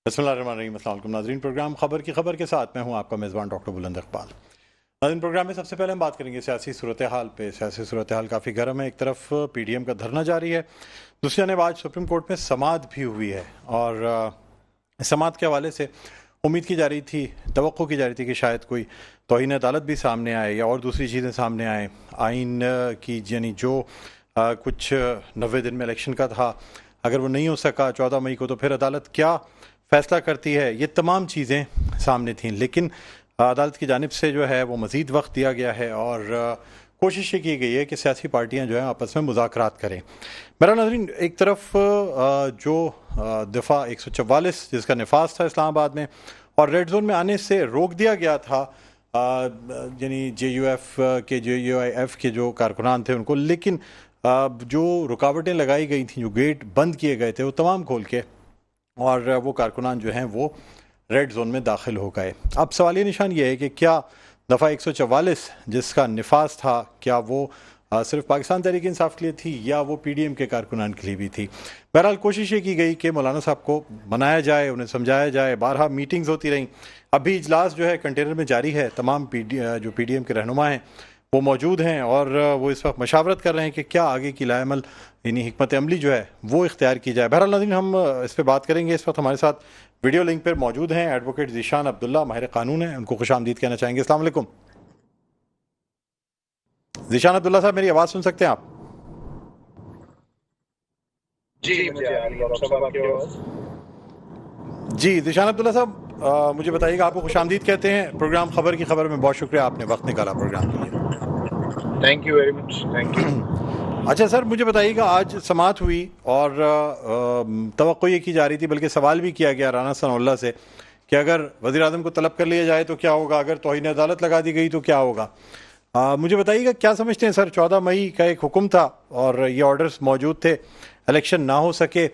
बिस्मिल्लाहिर्रहमानिर्रहीम। अस्सलाम वालेकुम नाज़रीन, प्रोग्राम खबर की खबर के साथ मैं हूं आपका मेज़बान डॉक्टर बुलंद इकबाल। नाज़रीन, प्रोग्राम में सबसे पहले हम बात करेंगे सियासी सूरत हाल पे। सियासी सूरत हाल काफ़ी गर्म है। एक तरफ PDM का धरना जारी है, दूसरी जानब आज सुप्रीम कोर्ट में समाअत भी हुई है और इस समाअत के हवाले से उम्मीद की जा रही थी, तवक्को की जा रही थी कि शायद कोई तौहीन अदालत भी सामने आए या और दूसरी चीज़ें सामने आएँ। आइन की यानी जो कुछ 90 दिन में इलेक्शन का था, अगर वो नहीं हो सका 14 मई को, तो फिर अदालत क्या फ़ैसला करती है, ये तमाम चीज़ें सामने थीं। लेकिन अदालत की जानिब से जो है वो मज़ीद वक्त दिया गया है और कोशिश ये की गई है कि सियासी पार्टियां जो हैं आपस में मुज़ाकरात करें। मेरा नाज़रीन, एक तरफ जो दफ़ा 144 जिसका नफाज था इस्लामाबाद में और रेड जोन में आने से रोक दिया गया था, यानी JUF के JUIF के जो कारकुनान थे उनको, लेकिन जो रुकावटें लगाई गई थी, जो गेट बंद किए गए थे, वो तमाम खोल के और वो कारकुनान जो हैं वो रेड जोन में दाखिल हो गए। अब सवालिया निशान ये है कि क्या दफ़ा 144 जिसका नफाज था, क्या वो सिर्फ पाकिस्तान तहरीक इंसाफ के लिए थी या वो PDM के कारकुनान के लिए भी थी। बहरहाल कोशिश ये की गई कि मौलाना साहब को मनाया जाए, उन्हें समझाया जाए। बारहा मीटिंग्स होती रहीं, अभी इजलास जो है कंटेनर में जारी है। तमाम जो PDM के रहनुमा हैं वो मौजूद हैं और वो इस वक्त मशावरत कर रहे हैं कि क्या आगे की लाएमल यानी हिकमत अमली जो है वो इख्तियार की जाए। बहरहाल नाज़रीन, हम इस पर बात करेंगे। इस वक्त हमारे साथ वीडियो लिंक पर मौजूद हैं एडवोकेट ज़ीशान अब्दुल्ला, माहिर कानून हैं, उनको खुशामदीद कहना चाहेंगे। अस्सलाम वालेकुम ज़ीशान अब्दुल्ला साहब, मेरी आवाज़ सुन सकते हैं आप? जी, मुझे आ रही है डॉक्टर साहब आपकी आवाज़। जी ज़ीशान अब्दुल्ला साहब, मुझे बताइएगा, आपको खुशामदीद कहते हैं प्रोग्राम खबर की खबर में। बहुत शुक्रिया, आपने वक्त निकाला प्रोग्राम के लिए। Thank you very much, thank you. अच्छा सर, मुझे बताइएगा, आज समाअत हुई और तवक्को ये की जा रही थी, बल्कि सवाल भी किया गया राना सनाउल्लाह से कि अगर वज़ीर आज़म को तलब कर लिया जाए तो क्या होगा, अगर तौहीन अदालत लगा दी गई तो क्या होगा। मुझे बताइएगा, क्या समझते हैं सर, 14 मई का एक हुक्म था और ये ऑर्डर्स मौजूद थे, इलेक्शन ना हो सके,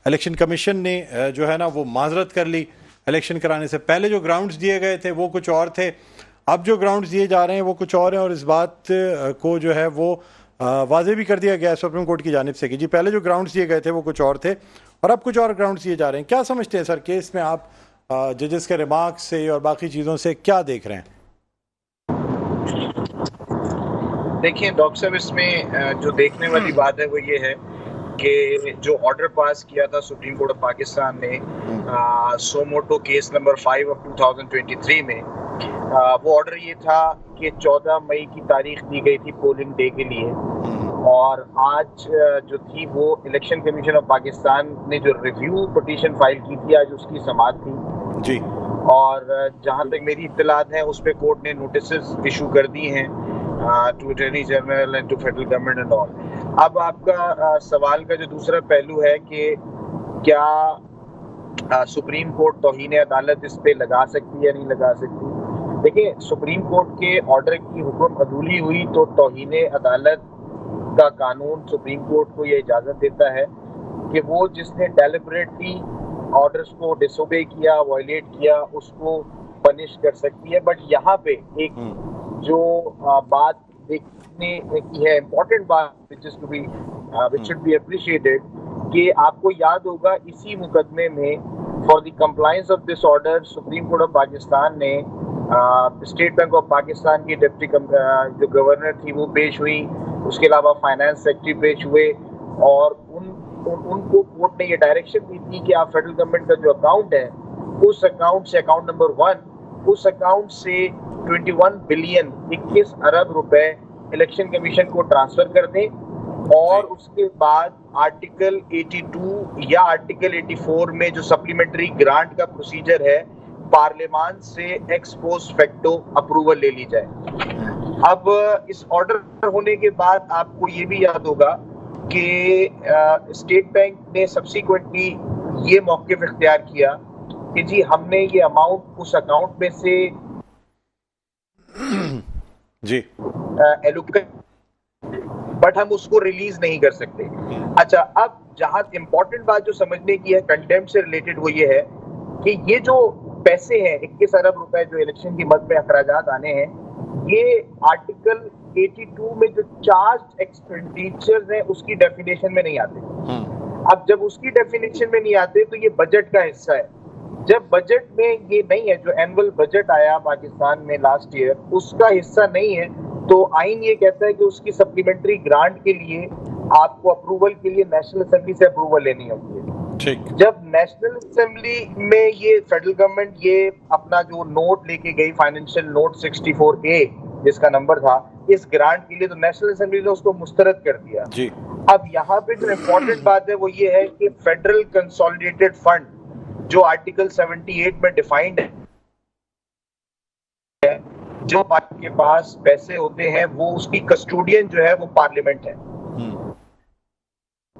इलेक्शन कमीशन ने जो है ना वो माजरत कर ली। इलेक्शन कराने से पहले जो ग्राउंड्स दिए गए थे वो कुछ और थे, अब जो ग्राउंड्स दिए जा रहे हैं वो कुछ और हैं और इस बात को जो है वो वाजे भी कर दिया गया है सुप्रीम कोर्ट की जानिब से कि जी पहले जो ग्राउंड्स दिए गए थे वो कुछ और थे और अब कुछ और ग्राउंड्स दिए जा रहे हैं। क्या समझते हैं सर केस में आप जजेस के रिमार्क्स से और बाकी चीज़ों से क्या देख रहे हैं? देखिए डॉक्टर साहब, इसमें जो देखने वाली बात है वो ये है कि जो ऑर्डर पास किया था सुप्रीम कोर्ट ऑफ पाकिस्तान ने सोमोटो केस नंबर 5 ऑफ 2023 में, वो ऑर्डर ये था कि 14 मई की तारीख दी गई थी पोलिंग डे के लिए और आज जो थी वो इलेक्शन कमीशन ऑफ पाकिस्तान ने जो रिव्यू पिटीशन फाइल की थी, आज उसकी समाअत थी जी। और जहां तक मेरी इत्तलात है उस पर कोर्ट ने नोटिस इशू कर दी हैं to attorney general and to federal government and all. अब आपका सवाल का जो दूसरा पहलू है कि क्या सुप्रीम कोर्ट तौहीन अदालत इस पे लगा सकती है या नहीं लगा सकती। देखिए, सुप्रीम कोर्ट के ऑर्डर की हुक्म अदूली हुई तो तौहीन अदालत का कानून सुप्रीम कोर्ट को यह इजाज़त देता है कि वो जिसने डेलिबरेटली ऑर्डर्स को डिसोबे किया, वायलेट किया, उसको पनिश कर सकती है। बट यहाँ पे एक जो बात देखने की है, इम्पोर्टेंट बात which should be appreciated, कि आपको याद होगा इसी मुकदमे में for the compliance of this order supreme court of Pakistan ने स्टेट बैंक ऑफ पाकिस्तान की डिप्टी जो गवर्नर थी वो पेश हुई, उसके अलावा फाइनेंस सेक्रेटरी पेश हुए और उनको कोर्ट ने ये डायरेक्शन दी थी कि आप फेडरल गवर्नमेंट का जो अकाउंट है उस अकाउंट से, अकाउंट नंबर 1, उस अकाउंट से 21 बिलियन 21 अरब रुपए इलेक्शन कमीशन को ट्रांसफर कर दें और उसके बाद आर्टिकल 82 या आर्टिकल 84 में जो सप्लीमेंट्री ग्रांट का प्रोसीजर है, पार्लियामान से एक्स पोस्ट फैक्टो अप्रूवल ले ली जाए। अब इस ऑर्डर होने के बाद आपको ये भी याद होगा कि स्टेट बैंक ने सब्सिक्वेंटली ये मौक़िफ़ इख्तियार किया कि जी हमने ये अमाउंट उस अकाउंट में से जी एलोकेट, बट हम उसको रिलीज नहीं कर सकते। अच्छा, अब जहां इंपॉर्टेंट बात जो समझने की है कंटेम्प्ट से रिलेटेड वो ये है कि ये जो पैसे हैं 21 अरब रुपए जो इलेक्शन की मद में अखराजात आने हैं, ये आर्टिकल 82 में जो चार्ज एक्सपेंडिचर्स हैं उसकी डेफिनेशन में नहीं आते। अब जब उसकी डेफिनेशन में नहीं आते तो ये बजट का हिस्सा है जब बजट में ये नहीं है, जो एनुअल बजट आया पाकिस्तान में लास्ट ईयर, उसका हिस्सा नहीं है, तो आइन ये कहता है कि उसकी सप्लीमेंट्री ग्रांट के लिए आपको अप्रूवल के लिए नेशनल असेंबली से अप्रूवल लेनी होती है। ठीक। जब नेशनल असेंबली में ये फेडरल गवर्नमेंट ये अपना जो नोट लेके गई, फाइनेंशियल नोट 64A जिसका नंबर था, इस ग्रांट के लिए, तो नेशनल असेंबली ने उसको मुस्तरद कर दिया जी। अब यहाँ पे जो इम्पोर्टेंट बात है वो ये है कि फेडरल कंसोलिडेटेड फंड जो आर्टिकल 78 में डिफाइंड है, जो के पास पैसे होते हैं वो उसकी कस्टोडियन जो है वो पार्लियामेंट है।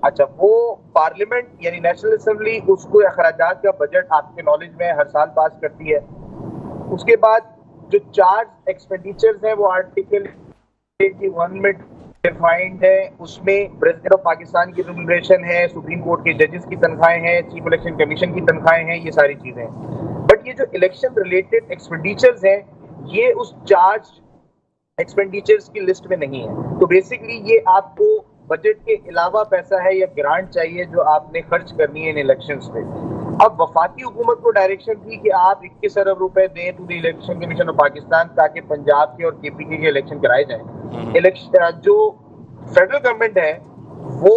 अच्छा, वो पार्लियामेंट यानी नेशनल असेंबली उसको अखराजात का बजट आपके नॉलेज में हर साल पास करती है। उसके बाद जो चार्ज एक्सपेंडिचर्स हैं वो आर्टिकल 81 में डिफाइंड है। उसमें प्रेसिडेंट ऑफ पाकिस्तान की रेम्यूनरेशन है, सुप्रीम कोर्ट के जजेस की तनख्वाहें हैं, चीफ इलेक्शन कमीशन की तनख्वाहें हैं, ये सारी चीजें हैं। बट ये जो इलेक्शन रिलेटेड एक्सपेंडिचर्स हैं ये उस चार्ज एक्सपेंडिचर्स की लिस्ट में नहीं है। तो बेसिकली ये आपको बजट के अलावा पैसा है या ग्रांट चाहिए जो आपने खर्च करनी है इन इलेक्शंस पे। अब वफाकी हुकूमत को डायरेक्शन थी कि आप 21 अरब रुपए दें to the election commission of Pakistan ताकि पंजाब के और केपीके के इलेक्शन कराए जाएं। इलेक्शन जो फेडरल गवर्नमेंट है वो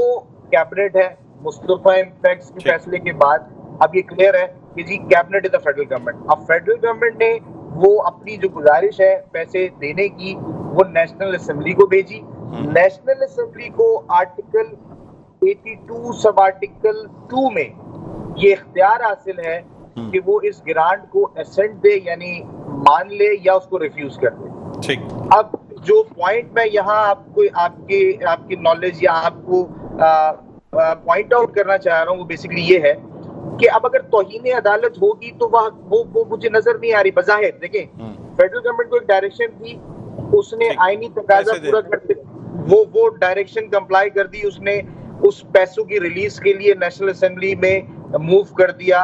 कैबिनेट है, मुस्तफा इम्पैक्ट्स के फैसले के बाद अब ये क्लियर है कि जी cabinet is the federal government. अब फेडरल गवर्नमेंट ने वो अपनी जो गुजारिश है पैसे देने की वो नेशनल असेंबली को भेजी। नेशनल असेंबली को आर्टिकल 82 सब आर्टिकल 2 में ये इख्तियार हासिल है कि वो इस ग्रांट को एसेंट दे यानी मान ले या उसको रिफ्यूज कर दे। ठीक। अब जो पॉइंट मैं यहाँ आपको आपकी नॉलेज या आपको पॉइंट आउट करना चाह रहा हूँ वो बेसिकली ये है कि अब अगर तौहीन अदालत होगी तो वो मुझे नजर नहीं आ रही। बज़ाहिर देखें फेडरल गवर्नमेंट को एक डायरेक्शन थी, उसने आईनी तकाजा पूरा करते वो डायरेक्शन कंप्लाई कर दी, उसने उस पैसों की रिलीज के लिए नेशनल असेंबली में मूव कर दिया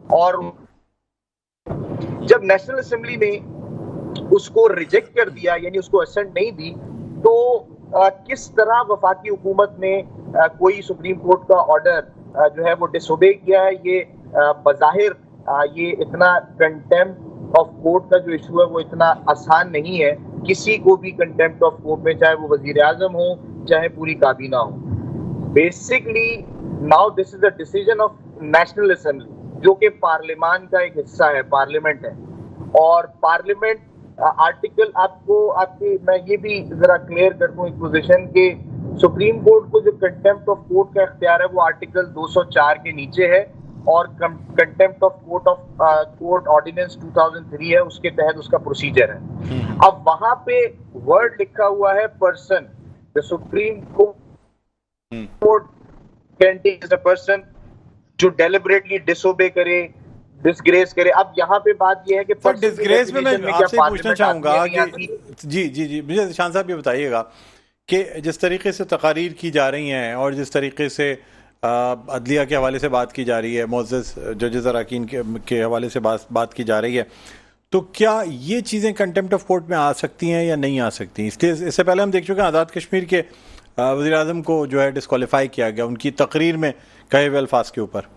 और जब नेशनल असेंबली ने उसको रिजेक्ट कर दिया यानी उसको असेंट नहीं दी तो किस तरह वफाकी हुकूमत ने कोई सुप्रीम कोर्ट का ऑर्डर जो है वो डिसोबे किया है। ये बज़ाहिर ये इतना कंटेम्प्ट ऑफ कोर्ट का जो इशू है वो इतना आसान नहीं है। किसी को भी कंटेम्प्ट ऑफ कोर्ट में, चाहे वो वजीर आजम हो चाहे पूरी काबीना हो, basically now this is the decision of national assembly जो कि पार्लियामान का एक हिस्सा है, पार्लियामेंट है। और पार्लियामेंट आर्टिकल मैं ये भी जरा क्लियर कर दूं एक पोजीशन के सुप्रीम कोर्ट को जो कंटेम्प्ट ऑफ कोर्ट का इख्तियार है वो आर्टिकल 204 के नीचे है और कंटेम्प्ट ऑफ कोर्ट ऑर्डिनेंस 2003 है, उसके तहत उसका प्रोसीजर है। अब वहां पे वर्ड लिखा हुआ है person, the supreme court can take as a person जो डेलिबरेटली डिसोबे करे, डिसग्रेस करे। अब यहाँ पे बात ये है कि डिसग्रेस में मैं आपसे पूछना चाहूंगा कि जी मुझे शान साहब ये बताइएगा कि जिस तरीके से तकारीर की जा रही हैं और जिस तरीके से अदलिया के हवाले से बात की जा रही है, मोअज़्ज़ज़ जजेस अरकान के हवाले से बात की जा रही है, तो क्या ये चीज़ें कंटेम्प्ट ऑफ कोर्ट में आ सकती हैं या नहीं आ सकती? इसलिए इससे पहले हम देख चुके हैं आज़ाद कश्मीर के वज़ीर आज़म को जो है डिस्क्वालीफाई किया गया उनकी तकरीर में कहे हुए अल्फाज के ऊपर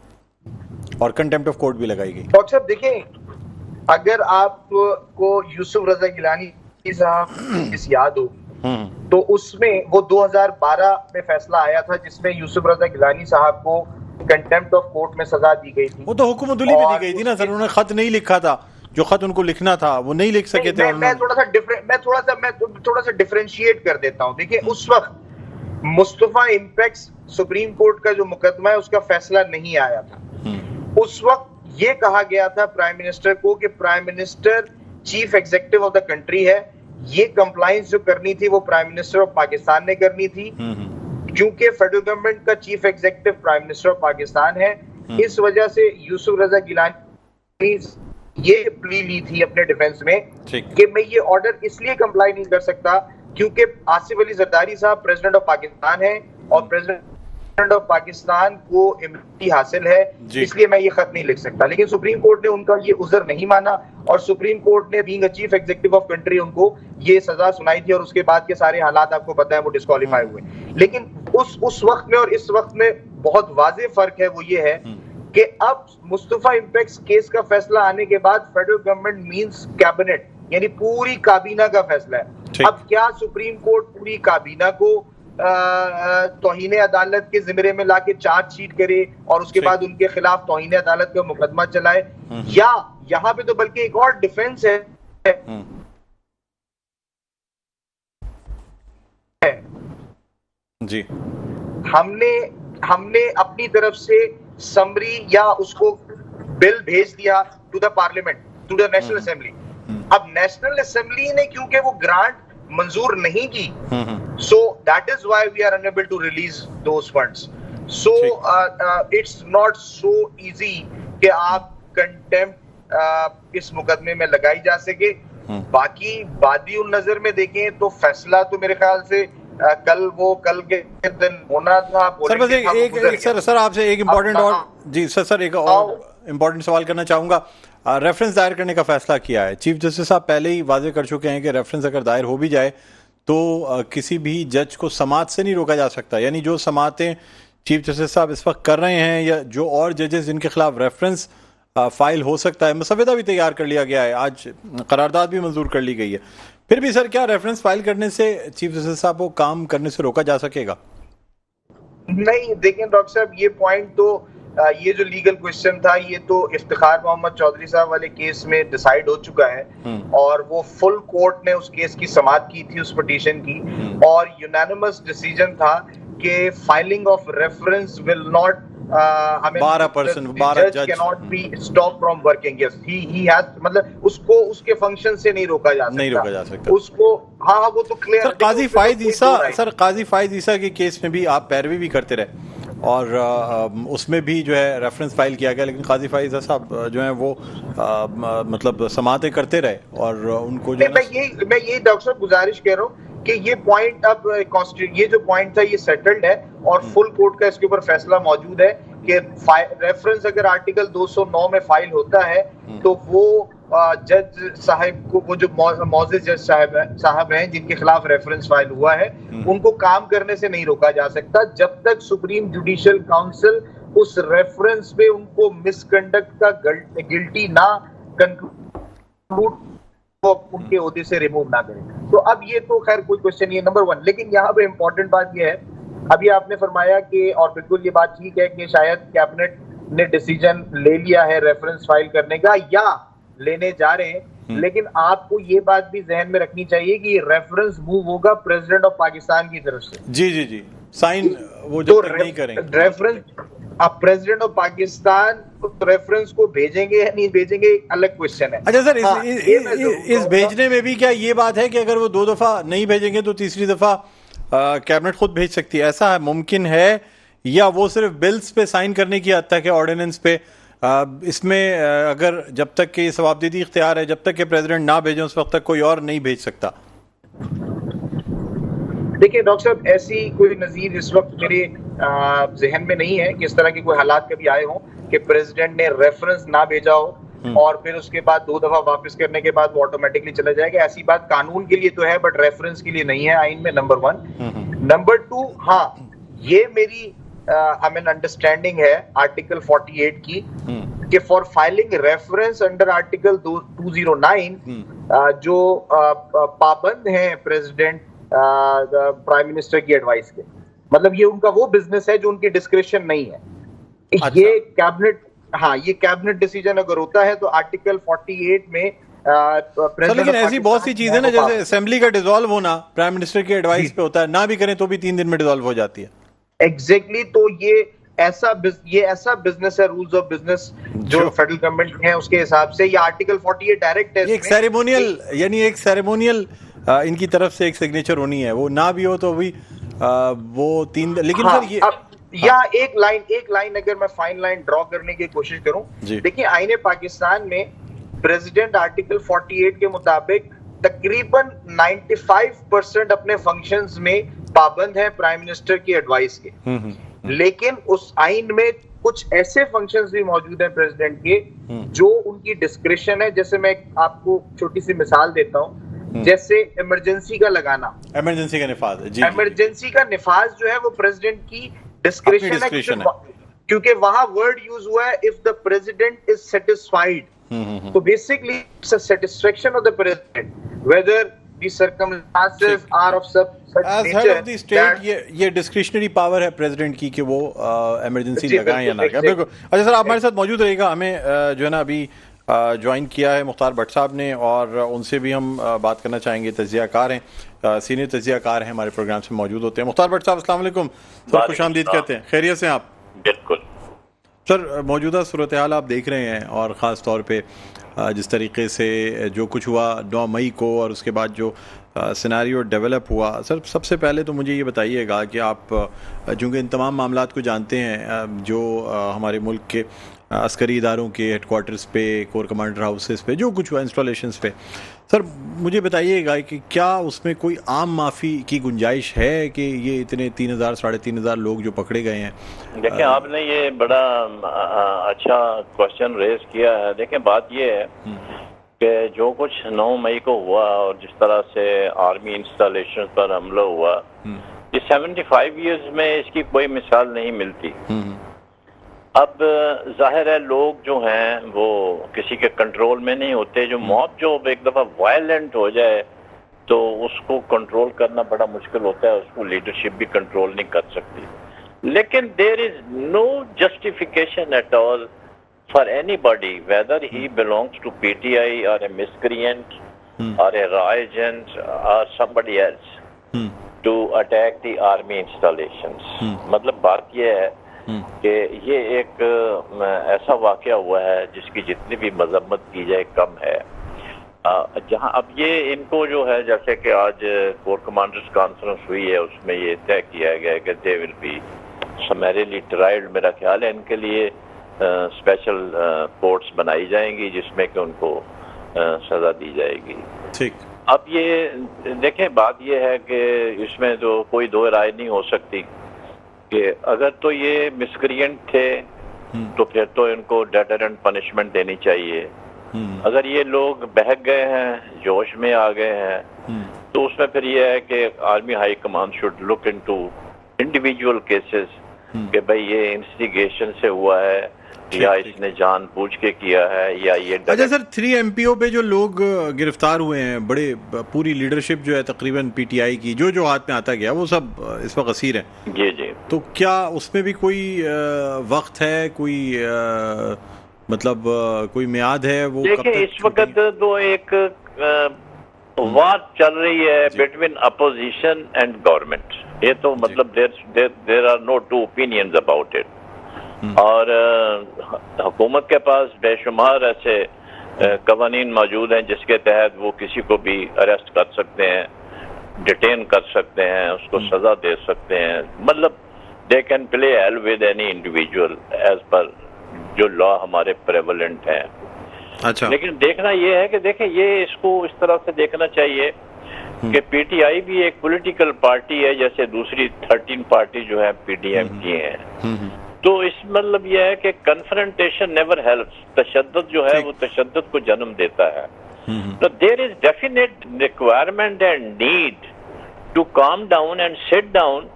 और कंटेम्प्ट ऑफ कोर्ट भी लगाई गई। डॉक्टर साहब देखें, अगर आपको यूसुफ रजा गिलानी साहब याद हो तो उसमें वो 2012 में फैसला आया था जिसमें यूसुफ रजा गिलानी साहब को कंटेम्प्ट ऑफ कोर्ट में सजा दी गई थी। वो तो हुक्म अदली में दी गई थी ना सर, उन्होंने खत नहीं लिखा था, जो खत उनको लिखना था वो नहीं लिख सके थे। मैं थोड़ा सा डिफरेंशिएट कर देता हूँ। देखिए उस वक्त मुस्तफा इम्पैक्ट्स सुप्रीम कोर्ट का जो मुकदमा है उसका फैसला नहीं आया था। उस वक्त ये कहा गया था प्राइम मिनिस्टर को कि prime minister chief executive of the country है, ये कंप्लायंस जो करनी थी वो प्राइम मिनिस्टर ऑफ पाकिस्तान ने करनी थी। क्योंकि फेडरल गवर्नमेंट का chief executive prime minister of Pakistan है, इस वजह से यूसुफ रजा गिलानी ये प्ली ली थी अपने डिफेंस में कि मैं ये ऑर्डर इसलिए कंप्लाई नहीं कर सकता क्योंकि आसिफ अली जरदारी साहब प्रेसिडेंट ऑफ पाकिस्तान है और प्रेसिडेंट ऑफ पाकिस्तान को इम्यूनिटी हासिल है, इसलिए मैं ये खत नहीं लिख सकता। लेकिन सुप्रीम कोर्ट ने उनका ये उज़र नहीं माना और सुप्रीम कोर्ट ने being a chief executive of country उनको ये सजा सुनाई थी और उसके बाद के सारे हालात आपको पता है वो डिस्क्वालीफाई हुए। लेकिन उस वक्त में और इस वक्त में बहुत वाज़ेह फर्क है वो ये है कि अब मुस्तफा इम्पैक्ट केस का फैसला आने के बाद फेडरल गवर्नमेंट मींस कैबिनेट, यानी पूरी काबीना का फैसला है। अब क्या सुप्रीम कोर्ट पूरी काबीना को तौहीन अदालत के जिम्मे में लाके चार्जशीट करे और उसके बाद उनके खिलाफ तौहीन अदालत का मुकदमा चलाए, या यहाँ पे तो बल्कि एक और डिफेंस है जी, हमने अपनी तरफ से समरी या उसको बिल भेज दिया to the parliament, to the national assembly. अब नेशनल असेंबली ने क्योंकि वो ग्रांट मंजूर नहीं की, so that is why we are unable to release those funds. So it's not so easy कि आप कंटेम्प्ट इस मुकदमे में लगाई जा सके। बाकी बादी उन नजर में देखें तो फैसला तो मेरे ख्याल से कल के दिन होना था। सर बस एक सर आपसे एक इम्पोर्टेंट और जी सर एक और इम्पोर्टेंट सवाल करना चाहूंगा। रेफरेंस दायर करने का फैसला किया है, चीफ जस्टिस साहब पहले ही वाजे कर चुके हैं कि रेफरेंस अगर दायर हो भी जाए तो किसी भी जज को समाअत से नहीं रोका जा सकता। यानी जो समाअतें चीफ जस्टिस साहब इस वक्त कर रहे हैं या जो और जजेस जिनके खिलाफ रेफरेंस फाइल हो सकता है, मसवदा भी तैयार कर लिया गया है, आज करारदाद भी मंजूर कर ली गई है, फिर भी सर क्या रेफरेंस फाइल करने से चीफ जस्टिस साहब को काम करने से रोका जा सकेगा? नहीं, देखें डॉक्टर साहब, ये पॉइंट तो ये जो लीगल क्वेश्चन था ये तो इफ्तिखार मोहम्मद चौधरी साहब वाले केस में डिसाइड हो चुका है और वो फुल कोर्ट ने उस केस की समाअत की थी, उस पिटीशन की, और यूनानिमस डिसीजन था कि filing of reference will not 12 जज cannot be stop from working. Yes, he has, मतलब उसको उसके फंक्शन से नहीं रोका जा सकता उसको। हाँ, वो तो क्लियर। सर काजी फाइज ईसा के केस में भी आप पैरवी भी करते रहे और उसमें भी जो है रेफरेंस फाइल किया गया, लेकिन काजी फाइज साहब जो है वो मतलब समाअतें करते रहे और उनको जो मैं ये डॉक्टर साहब गुजारिश कर रहा हूँ कि ये पॉइंट अब ये जो पॉइंट था ये सेटल्ड है और फुल कोर्ट का इसके ऊपर फैसला मौजूद है कि रेफरेंस अगर आर्टिकल 209 में फाइल होता है तो वो जज साहब को, वो जो मौजूद जज साहब हैं जिनके खिलाफ रेफरेंस फाइल हुआ है, उनको काम करने से नहीं रोका जा सकता जब तक सुप्रीम जुडिशियल काउंसिल उस रेफरेंस पे उनको मिसकंडक्ट का गिल्टी ना कंक्लूड, उनके ओहदे से रिमूव ना करें। तो अब ये तो खैर कोई क्वेश्चन नहीं है, नंबर 1। लेकिन यहाँ पे इम्पोर्टेंट बात ये है, अभी आपने फरमाया कि, और बिल्कुल ये बात ठीक है कि शायद कैबिनेट ने डिसीजन ले लिया है रेफरेंस फाइल करने का या लेने जा रहे हैं, लेकिन आपको ये बात भी जहन में रखनी चाहिए कि रेफरेंस मूव होगा प्रेसिडेंट ऑफ पाकिस्तान की तरफ से। जी साइन वो जब तक नहीं करेंगे रेफरेंस, अब प्रेसिडेंट ऑफ पाकिस्तान रेफरेंस को भेजेंगे या नहीं भेजेंगे अलग क्वेश्चन है। अच्छा सर, इस भेजने में भी क्या ये बात है कि अगर वो 2 दफा नहीं भेजेंगे तो तीसरी दफा कैबिनेट खुद भेज सकती है, ऐसा है मुमकिन है, या वो सिर्फ बिल्स पे साइन करने की हद तक है, ऑर्डिनेंस पे? इसमें अगर जब तक कि सवाबदीदी इख्तियार है, जब तक कि प्रेसिडेंट ना भेजे उस वक्त तक कोई और नहीं भेज सकता। देखिए डॉक्टर साहब, ऐसी कोई नज़ीर इस वक्त मेरे जहन में नहीं है कि इस तरह के कोई हालात कभी आए हों कि प्रेसिडेंट ने रेफरेंस ना भेजा हो और फिर उसके बाद 2 दफा वापस करने के बाद वो ऑटोमेटिकली चला जाएगा। ऐसी बात कानून के लिए तो है बट रेफरेंस के लिए नहीं है आइन में, नंबर 1। नंबर 2, हाँ, ये मेरी अंडरस्टैंडिंग है आर्टिकल 48 की कि for filing reference under article 209 जो पाबंद हैं प्रेसिडेंट प्राइम मिनिस्टर की एडवाइस के, मतलब ये उनका वो बिजनेस है जो उनकी डिस्क्रिप्शन नहीं है। अच्छा। ये कैबिनेट डिसीजन अगर होता है तो आर्टिकल 48 में लेकिन ऐसी बहुत सी चीजें ना, जैसे असेंबली का डिसॉल्व होना प्राइम मिनिस्टर की एडवाइस पे होता है, ना भी करें तो भी 3 दिन में डिसॉल्व हो जाती है। एग्जैक्टली तो ये ऐसा बिजनेस है, रूल्स ऑफ बिजनेस जो फेडरल गवर्नमेंट है उसके हिसाब से ये आर्टिकल 48 डायरेक्ट है। एक सेरेमोनियल, यानी एक सेरेमोनियल इनकी तरफ से एक सिग्नेचर होनी है, वो ना भी हो तो भी वो 3, लेकिन सर ये या एक लाइन अगर मैं फाइन लाइन ड्रॉ करने की कोशिश करूं, देखिए आईने पाकिस्तान में प्रेसिडेंट आर्टिकल 48 के मुताबिक तकरीबन 95% अपने फंक्शंस में पाबंद है प्राइम मिनिस्टर की एडवाइस के। लेकिन उस आइन में कुछ ऐसे फंक्शंस भी मौजूद हैं प्रेसिडेंट के जो उनकी डिस्क्रिप्शन है। जैसे मैं आपको छोटी सी मिसाल देता हूं, जैसे इमरजेंसी का लगाना, इमरजेंसी का निफाज जो है वो प्रेसिडेंट की डिस्क्रिशन है, discretion है। क्योंकि वहां वर्ड यूज हुआ है if the president is satisfied. तो basically it's a satisfaction of the president whether the circumstances are of such as had nature of the state that ये डिस्क्रिशनरी पावर है president की कि वो इमरजेंसी जी, लगाएं या ना बिल्कुल, लगाएं। बिल्कुल। अच्छा सर, आप हमारे साथ मौजूद रहिएगा। हमें जो है ना अभी ज्वाइन किया है मुख्तार भट्ट साहब ने, और उनसे भी हम बात करना चाहेंगे। तजियाकार हैं, सीनियर तजियाकार हैं, हमारे प्रोग्राम से मौजूद होते हैं। मुख्तार भट्ट साहब, अस्सलाम वालेकुम सर, खुश आमदीद कहते हैं। खैरियत से आप? बिल्कुल सर, मौजूदा सूरत हाल आप देख रहे हैं, और ख़ास तौर पे जिस तरीके से जो कुछ हुआ 9 मई को, और उसके बाद जो सिनेरियो डेवलप हुआ, सर सबसे पहले तो मुझे ये बताइएगा कि आप चूँकि इन तमाम मामलात को जानते हैं, जो हमारे मुल्क के अस्करी इदारों के हेडक्वार्टर्स पे, कोर कमांडर हाउसेस पे जो कुछ हुआ, इंस्टॉलेशंस पे, सर मुझे बताइएगा कि क्या उसमें कोई आम माफ़ी की गुंजाइश है कि ये इतने 3,000 साढ़े 3,000 लोग जो पकड़े गए हैं? देखें, आपने ये बड़ा अच्छा क्वेश्चन रेज किया है। देखें, बात ये है कि जो कुछ 9 मई को हुआ और जिस तरह से आर्मी इंस्टॉलेशन पर हमला हुआ, ये 75 ईयर्स में इसकी कोई मिसाल नहीं मिलती। अब जाहिर है लोग जो हैं वो किसी के कंट्रोल में नहीं होते। जो मॉब जो एक दफ़ा वायलेंट हो जाए तो उसको कंट्रोल करना बड़ा मुश्किल होता है, उसको लीडरशिप भी कंट्रोल नहीं कर सकती। लेकिन there is no justification at all for anybody whether he belongs to PTI और ए मिसक्रिएंट और ए रॉ एजेंट और somebody else to attack the army installations. मतलब बात यह है कि ये एक ऐसा वाकया हुआ है जिसकी जितनी भी मजम्मत की जाए कम है। जहां अब ये इनको जो है, जैसे कि आज कोर कमांडर्स कॉन्फ्रेंस हुई है, उसमें ये तय किया गया है कि दे विल बी समरीली ट्राइड। मेरा ख्याल है इनके लिए स्पेशल कोर्ट्स बनाई जाएंगी जिसमें कि उनको सजा दी जाएगी। ठीक। अब ये देखें, बात ये है कि इसमें तो कोई दो राय नहीं हो सकती कि अगर तो ये मिसक्रिएंट थे तो फिर तो इनको डेटरेंट पनिशमेंट देनी चाहिए। अगर ये लोग बहक गए हैं, जोश में आ गए हैं, तो उसमें फिर ये है कि army high command should look into individual cases कि भाई ये इंस्टिगेशन से हुआ है या इसने जानबूझ के किया है या ये। अच्छा सर, 3 MPO पे जो लोग गिरफ्तार हुए हैं, बड़े पूरी लीडरशिप जो है तकरीबन पीटीआई की, जो हाथ में आता गया वो सब इस वक्त असीर है। जी जी। तो क्या उसमें भी कोई वक्त है, कोई मतलब कोई मियाद है? वो देखिए, इस वक्त तो एक वार चल रही है बिटवीन अपोजिशन एंड गवर्नमेंट। ये तो मतलब there are no two opinions about it. और हुकूमत के पास बेशुमार ऐसे कवानीन मौजूद हैं जिसके तहत वो किसी को भी अरेस्ट कर सकते हैं, डिटेन कर सकते हैं, उसको सजा दे सकते हैं। मतलब they can play hell with any individual as per जो लॉ हमारे प्रेवलेंट हैं। अच्छा। लेकिन देखना ये है कि देखें, ये इसको इस तरह से देखना चाहिए कि पीटीआई भी एक पॉलिटिकल पार्टी है जैसे दूसरी 13 पार्टी जो है पीडीएम की हैं। तो इस मतलब यह है कि कन्फ्रंटेशन नेवर हेल्प्स। तशद्दुद जो है वो तशद्दुद को जन्म देता है। तो there is definite requirement and need to calm down and sit down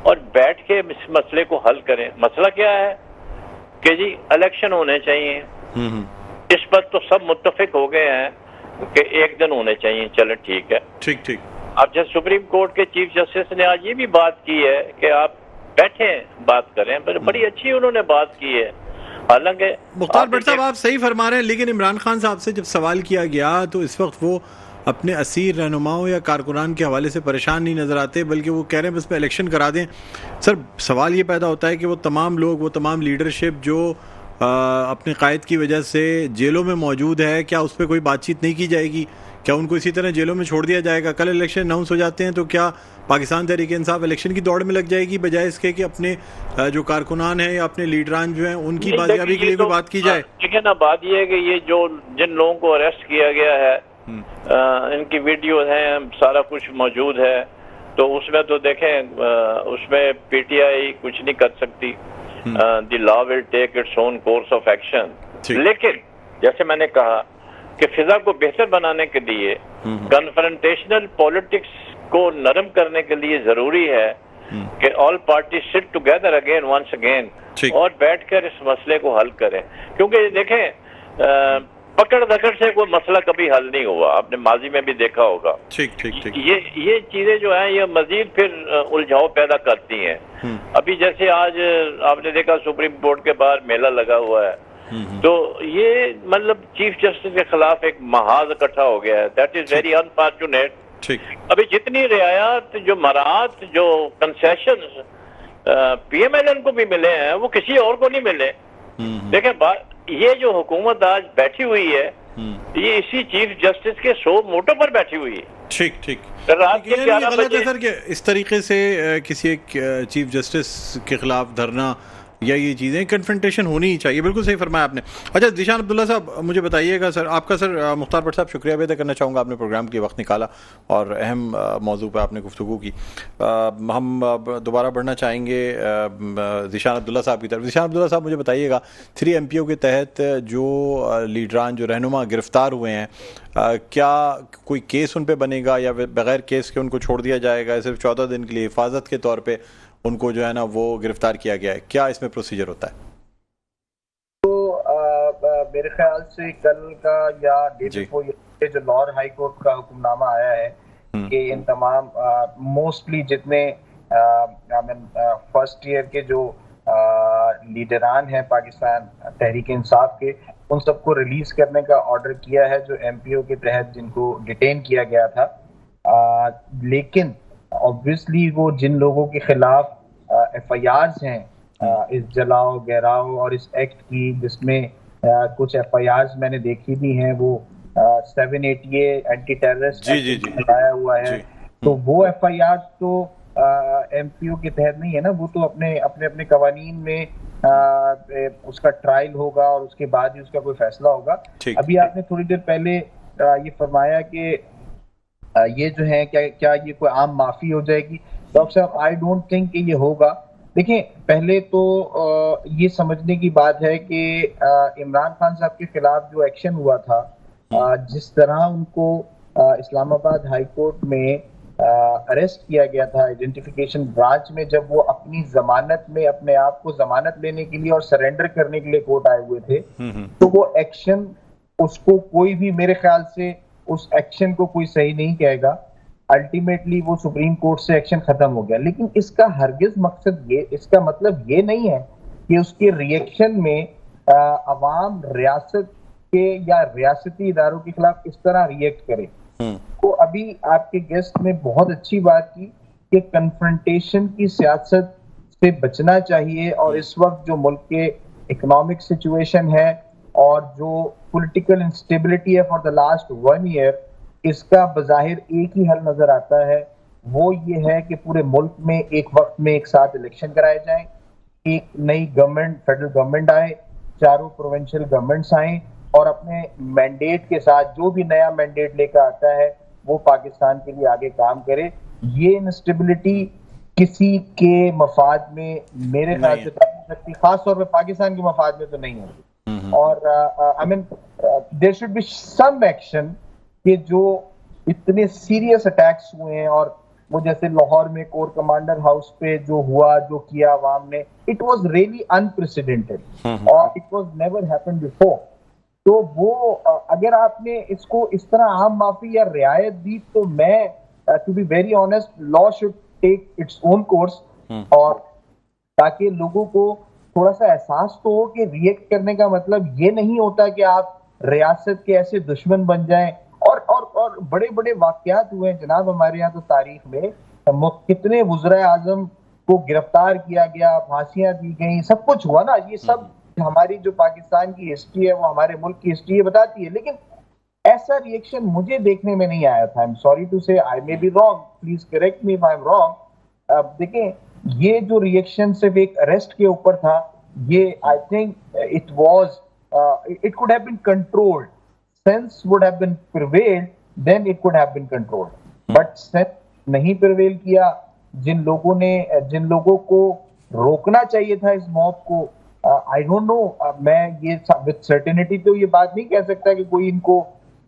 और बैठ के इस मसले को हल करें। मसला क्या है कि जी इलेक्शन होने चाहिए। इस पर तो सब मुत्तफिक हो गए हैं कि एक दिन होने चाहिए। चले ठीक है, ठीक ठीक। अब जब सुप्रीम कोर्ट के चीफ जस्टिस ने आज ये भी बात की है कि आप बैठे बात करें, पर बड़ी अच्छी उन्होंने बात की है। हालांकि मुख्तार भट्ट साहब, आप सही फरमा रहे हैं, लेकिन इमरान खान साहब से जब सवाल किया गया तो इस वक्त वो अपने असीर रहनुमाओं या कारकुनान के हवाले से परेशान नहीं नजर आते, बल्कि वो कह रहे हैं बस पे इलेक्शन करा दें। सर, सवाल ये पैदा होता है कि वो तमाम लोग, वो तमाम लीडरशिप जो अपने कायद की वजह से जेलों में मौजूद है, क्या उस पर कोई बातचीत नहीं की जाएगी? क्या उनको इसी तरह जेलों में छोड़ दिया जाएगा? कल इलेक्शन अनाउंस हो जाते हैं तो क्या पाकिस्तान तहरीक इंसाफ इलेक्शन की दौड़ में लग जाएगी, बजाय इसके कि अपने जो कारकुनान हैं या अपने लीडरान जो हैं उनकी बाजियाबी के लिए कोई बात की जाए? ठीक है ना, बात यह है कि ये जो जिन लोगों को अरेस्ट किया गया है, इनकी वीडियो हैं, सारा कुछ मौजूद है। तो उसमें तो देखें, उसमें पीटीआई कुछ नहीं कर सकती। The law will take its own course of action. लेकिन जैसे मैंने कहा कि फिजा को बेहतर बनाने के लिए, कन्फ्रंटेशनल पॉलिटिक्स को नरम करने के लिए जरूरी है कि all party sit together again once again और बैठकर इस मसले को हल करें, क्योंकि देखें पकड़ दकड़ से कोई मसला कभी हल नहीं हुआ, आपने माजी में भी देखा होगा। ठीक ठीक ठीक। ये चीजें जो हैं ये मजीद फिर उलझाव पैदा करती हैं। अभी जैसे आज आपने देखा सुप्रीम कोर्ट के बाहर मेला लगा हुआ है, तो ये मतलब चीफ जस्टिस के खिलाफ एक महाज इकट्ठा हो गया है। That is very unfortunate. ठीक। अभी जितनी रियायत, जो मराहत, जो कंसेशन पीएमएलएन को भी मिले हैं वो किसी और को नहीं मिले। देखें ये जो हुकूमत आज बैठी हुई है ये इसी चीफ जस्टिस के सो मोटो पर बैठी हुई है। ठीक ठीक। रात के 11 बजे सर कि इस तरीके से किसी एक चीफ जस्टिस के खिलाफ धरना या ये चीज़ें कन्फ्रंटेशन होनी ही चाहिए। बिल्कुल सही फरमाया आपने। अच्छा ज़ीशान अब्दुल्ला साहब, मुझे बताइएगा सर, आपका सर मुख्तार भट्ट साहब शुक्रिया भी अदा करना चाहूँगा, आपने प्रोग्राम के वक्त निकाला और अहम मौजू पर आपने गुफ्तगू की। हम दोबारा बढ़ना चाहेंगे ज़ीशान अब्दुल्ला साहब की तरफ। ज़ीशान अब्दुल्ला साहब, मुझे बताइएगा 3 MPO के तहत जो लीडरान, जो रहनुमा गिरफ्तार हुए हैं, क्या कोई केस उन पर बनेगा या बग़ैर केस के उनको छोड़ दिया जाएगा? सिर्फ 14 दिन के लिए हिफाजत के तौर पर उनको जो है ना वो गिरफ्तार किया गया है, क्या इसमें प्रोसीजर होता है? तो मेरे ख्याल से कल का या डे बिफोर जो लाहौर हाई कोर्ट का हुक्मनामा आया है कि इन तमाम मोस्टली जितने फर्स्ट ईयर के जो लीडरान हैं पाकिस्तान तहरीक इंसाफ के, उन सबको रिलीज करने का ऑर्डर किया है जो MPO के तहत जिनको डिटेन किया गया था। लेकिन ऑब्वियसली वो जिन लोगों के खिलाफ FIRs हैं इस जलाओ गहराओ और इस एक्ट की, जिसमें कुछ FIRs मैंने देखी भी हैं, वो 780 एंटी टेररिस्ट लगाया हुआ है। तो वो FIRs तो MPO के तहत नहीं है ना, वो तो अपने कवानीन में उसका ट्रायल होगा और उसके बाद ही उसका कोई फैसला होगा। अभी आपने थोड़ी देर पहले ये फरमाया कि ये जो है क्या ये कोई आम माफी हो जाएगी? डॉक्टर साहब, आई डोंट थिंक कि ये होगा। देखिए, पहले तो ये समझने की बात है कि इमरान खान साहब के खिलाफ जो एक्शन हुआ था, जिस तरह उनको इस्लामाबाद हाई कोर्ट में अरेस्ट किया गया था आइडेंटिफिकेशन ब्रांच में, जब वो अपनी जमानत में अपने आप को जमानत लेने के लिए और सरेंडर करने के लिए कोर्ट आए हुए थे, तो वो एक्शन, उसको कोई भी मेरे ख्याल से उस एक्शन को कोई सही नहीं कहेगा। अल्टीमेटली वो सुप्रीम कोर्ट से एक्शन खत्म हो गया, लेकिन इसका हरगिज मकसद ये, इसका मतलब ये नहीं है कि उसके रिएक्शन में अवाम रियासत के या रियासती इदारों के खिलाफ इस तरह रिएक्ट करे। तो अभी आपके गेस्ट ने बहुत अच्छी बात की कि कन्फ्रंटेशन की सियासत से बचना चाहिए, और इस वक्त जो मुल्क के इकोनॉमिक सिचुएशन है और जो पॉलिटिकल इंस्टेबिलिटी है फॉर द लास्ट 1 ईयर, इसका बज़ाहिर एक ही हल नजर आता है, वो ये है कि पूरे मुल्क में एक वक्त में एक साथ इलेक्शन कराए जाएं, एक नई गवर्नमेंट, फेडरल गवर्नमेंट आए, चारों प्रोविंशियल गवर्नमेंट्स आए और अपने मैंडेट के साथ जो भी नया मैंडेट लेकर आता है वो पाकिस्तान के लिए आगे काम करे। ये इंस्टेबिलिटी किसी के मफाद में मेरे ख्याल से नहीं सकती, खास तौर पे पाकिस्तान के मफाद में तो नहीं होती। और I mean there should be some action कि जो इतने सीरियस अटैक्स हुए हैं, और वो जैसे लाहौर में कोर कमांडर हाउस पे जो हुआ, जो किया अवाम ने, इट वाज रियली अनप्रेसिडेंटेड और it was never happened before. तो वो अगर आपने इसको इस तरह आम माफी या रियायत दी, तो मैं to be very honest, law should take its own course, और ताकि लोगों को थोड़ा सा एहसास तो हो कि रिएक्ट करने का मतलब ये नहीं होता कि आप रियासत के ऐसे दुश्मन बन जाएं। और बड़े बड़े वाकयात हुए हैं जनाब हमारे यहाँ तो तारीख में, कितने वज़ीर आज़म को गिरफ्तार किया गया, फांसियां दी गई, सब कुछ हुआ ना। ये सब हमारी जो पाकिस्तान की हिस्ट्री है, वो हमारे मुल्क की हिस्ट्री बताती है, लेकिन ऐसा रिएक्शन मुझे देखने में नहीं आया था। I am sorry to say, I may be wrong, please correct me if I am wrong. देखें, ये जो रिएक्शन सिर्फ एक अरेस्ट के ऊपर था, ये I think it could have been controlled, sense would have been prevailed, then it could have been controlled, but sense नहीं प्रिवेल किया। जिन लोगों को रोकना चाहिए था इस मॉब को, आई डोंट नो, मैं ये विद सर्टेनिटी तो ये बात नहीं कह सकता कि कोई इनको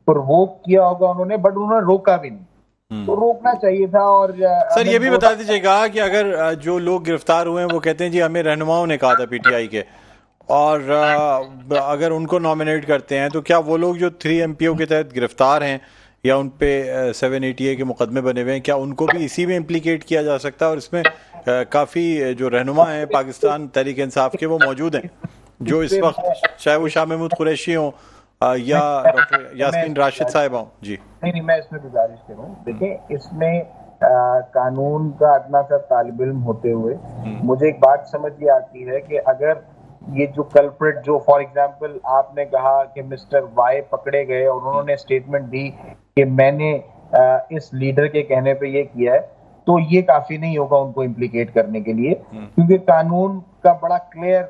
प्रोवोक किया होगा उन्होंने, बट उन्होंने रोका भी नहीं। तो रोकना चाहिए था। और सर ये भी बता दीजिएगा कि अगर जो लोग गिरफ्तार हुए हैं वो कहते हैं जी हमें रहनुमाओं ने कहा था पीटीआई के, और अगर उनको नॉमिनेट करते हैं तो क्या वो लोग जो 3 एमपीओ के तहत गिरफ्तार हैं या उन पे 780A के मुकदमे बने हुए हैं, क्या उनको भी इसी में इम्प्लीकेट किया जा सकता है? और इसमें काफ़ी जो रहनुमा हैं पाकिस्तान तहरीक इंसाफ के वो मौजूद हैं, जो इस वक्त चाहे वो शाह महमूद कुरैशी हों या डॉक्टर यास्मीन राशिद साहिब हों। जी नहीं, मैं इसमें गुजारिश करूँ, देखिए इसमें कानून का अदना सा तालिब इल्म होते हुए मुझे एक बात समझ ये आती है कि अगर ये जो कल्प्रिट, जो फॉर एग्जांपल आपने कहा कि मिस्टर वाई पकड़े गए और उन्होंने स्टेटमेंट दी कि मैंने इस लीडर के कहने पे ये किया है, तो ये काफी नहीं होगा उनको इम्प्लीकेट करने के लिए, क्योंकि कानून का बड़ा क्लियर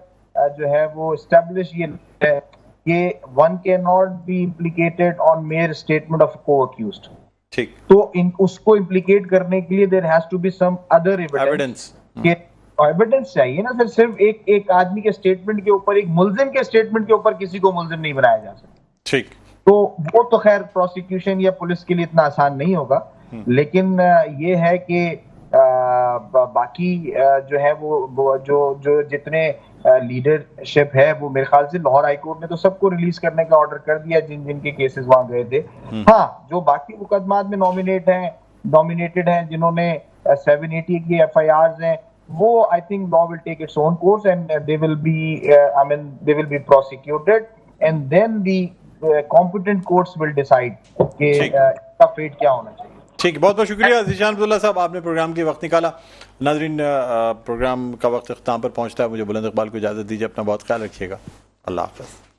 जो है वो एस्टेब्लिश ये है कि one cannot be implicated on mere statement of co-accused. ठीक, तो उसको इम्प्लीकेट करने के लिए there has to be some other evidence के एविडेंस चाहिए ना। सिर्फ एक आदमी के स्टेटमेंट के ऊपर, एक मुल्जिम के स्टेटमेंट के ऊपर किसी को मुल्जिम नहीं बनाया जा सकता। ठीक, तो वो तो खैर प्रोसिक्यूशन या पुलिस के लिए इतना आसान नहीं होगा, लेकिन ये है कि बाकी जो है वो जो जितने लीडरशिप है वो मेरे ख्याल से लाहौर हाई कोर्ट ने तो सबको रिलीज करने का ऑर्डर कर दिया जिनके केसेस वहां गए थे। हाँ, जो बाकी मुकदमात में नॉमिनेटेड हैं जिन्होंने 780 की FIRs हैं, वो I think law will take its own course and they will be prosecuted and then the competent courts will decide कि इसका फेट क्या होना चाहिए। ठीक, बहुत बहुत शुक्रिया ज़ीशान अब्दुल्ला साहब, आपने प्रोग्राम के वक्त निकाला। नाज़रीन, प्रोग्राम का वक्त इख्तिताम पर पहुंचता है, मुझे बुलंद इकबाल को इजाज़त दीजिए, अपना बहुत ख्याल रखिएगा, अल्लाह हाफ़िज़।